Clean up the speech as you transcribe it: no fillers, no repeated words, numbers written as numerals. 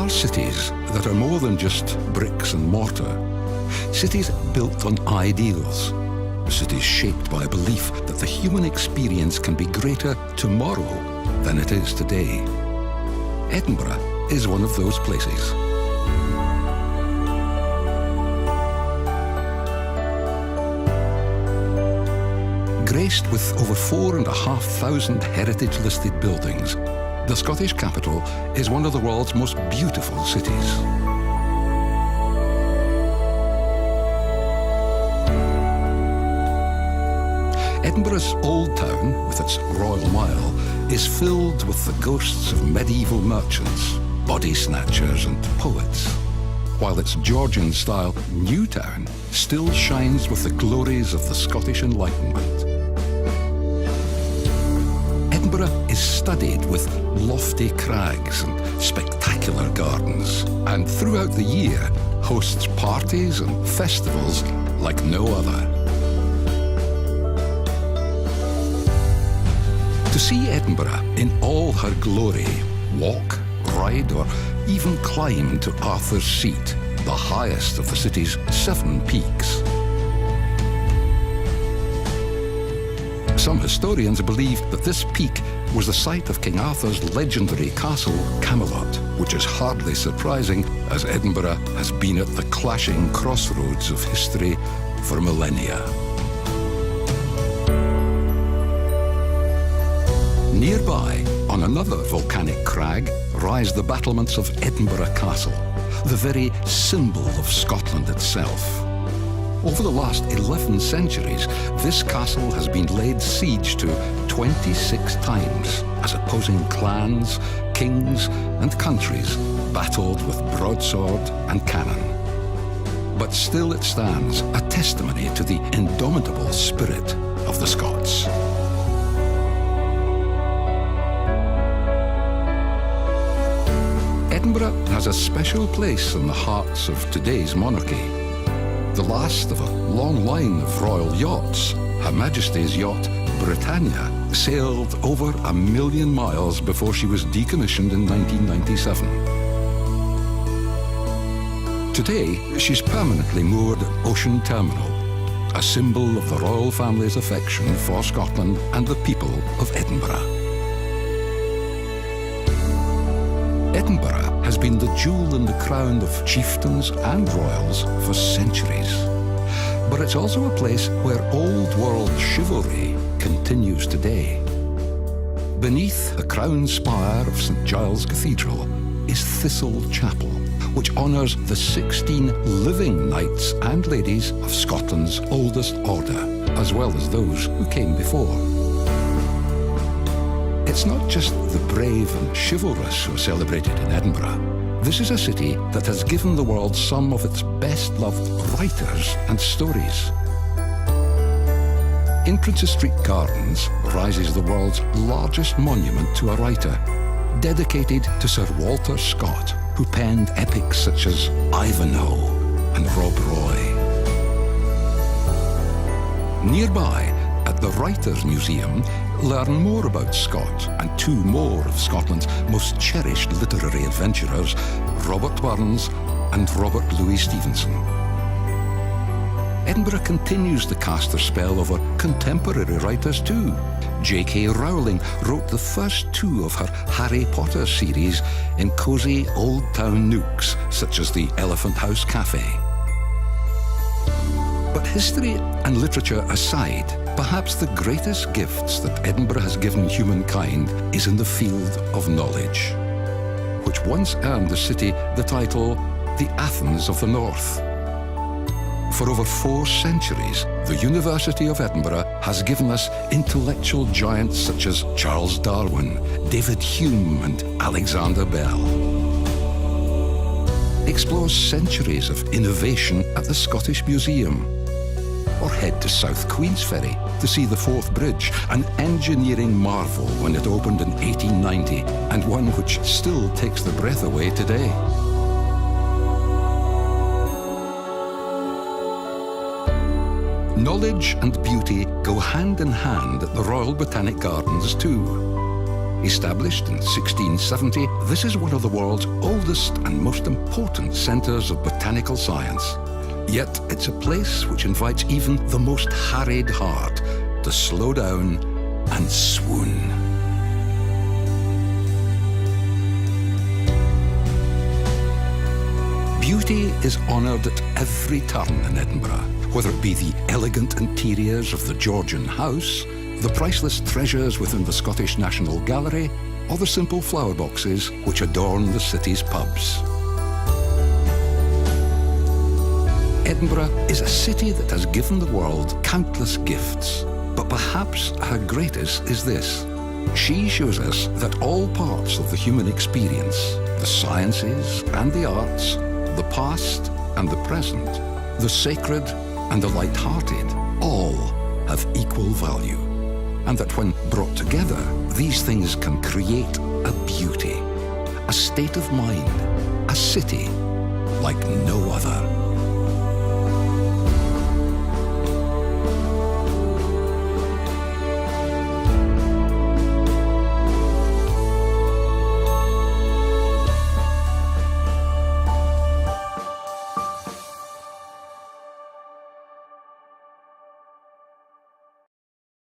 are cities that are more than just bricks and mortar. Cities built on ideals. Cities shaped by a belief that the human experience can be greater tomorrow than it is today. Edinburgh is one of those places. Graced with over 4,500 heritage-listed buildings, the Scottish capital is one of the world's most beautiful cities. Edinburgh's Old Town, with its Royal Mile, is filled with the ghosts of medieval merchants, body snatchers and poets, while its Georgian-style New Town still shines with the glories of the Scottish Enlightenment. Edinburgh is studded with lofty crags and spectacular gardens, and throughout the year hosts parties and festivals like no other. To see Edinburgh in all her glory, walk, ride, or even climb to Arthur's Seat, the highest of the city's 7 peaks. Some historians believe that this peak was the site of King Arthur's legendary castle, Camelot, which is hardly surprising, as Edinburgh has been at the clashing crossroads of history for millennia. Nearby, on another volcanic crag, rise the battlements of Edinburgh Castle, the very symbol of Scotland itself. Over the last 11 centuries, this castle has been laid siege to 26 times as opposing clans, kings, and countries battled with broadsword and cannon. But still it stands, a testimony to the indomitable spirit of the Scots. Edinburgh has a special place in the hearts of today's monarchy. The last of a long line of royal yachts, Her Majesty's yacht Britannia sailed over 1 million miles before she was decommissioned in 1997. Today, she's permanently moored at Ocean Terminal, a symbol of the royal family's affection for Scotland and the people of Edinburgh. Edinburgh has been the jewel in the crown of chieftains and royals for centuries. But it's also a place where old-world chivalry continues today. Beneath the crown spire of St Giles Cathedral is Thistle Chapel, which honours the 16 living knights and ladies of Scotland's oldest order, as well as those who came before. It's not just the brave and chivalrous who are celebrated in Edinburgh. This is a city that has given the world some of its best-loved writers and stories. In Princes Street Gardens rises the world's largest monument to a writer, dedicated to Sir Walter Scott, who penned epics such as Ivanhoe and Rob Roy. Nearby, at the Writers' Museum, learn more about Scott and 2 more of Scotland's most cherished literary adventurers, Robert Burns and Robert Louis Stevenson. Edinburgh continues to cast their spell over contemporary writers too. J.K. Rowling wrote the first 2 of her Harry Potter series in cosy old town nooks such as the Elephant House Cafe. But history and literature aside, perhaps the greatest gifts that Edinburgh has given humankind is in the field of knowledge, which once earned the city the title the Athens of the North. For over 4 centuries, the University of Edinburgh has given us intellectual giants such as Charles Darwin, David Hume, and Alexander Bell. Explore centuries of innovation at the Scottish Museum, or head to South Queensferry to see the Forth Bridge, an engineering marvel when it opened in 1890, and one which still takes the breath away today. Knowledge and beauty go hand in hand at the Royal Botanic Gardens too. Established in 1670, this is one of the world's oldest and most important centres of botanical science. Yet it's a place which invites even the most harried heart to slow down and swoon. Beauty is honoured at every turn in Edinburgh, whether it be the elegant interiors of the Georgian house, the priceless treasures within the Scottish National Gallery, or the simple flower boxes which adorn the city's pubs. Edinburgh is a city that has given the world countless gifts, but perhaps her greatest is this. She shows us that all parts of the human experience, the sciences and the arts, the past and the present, the sacred and the light-hearted, all have equal value. And that when brought together, these things can create a beauty, a state of mind, a city like no other.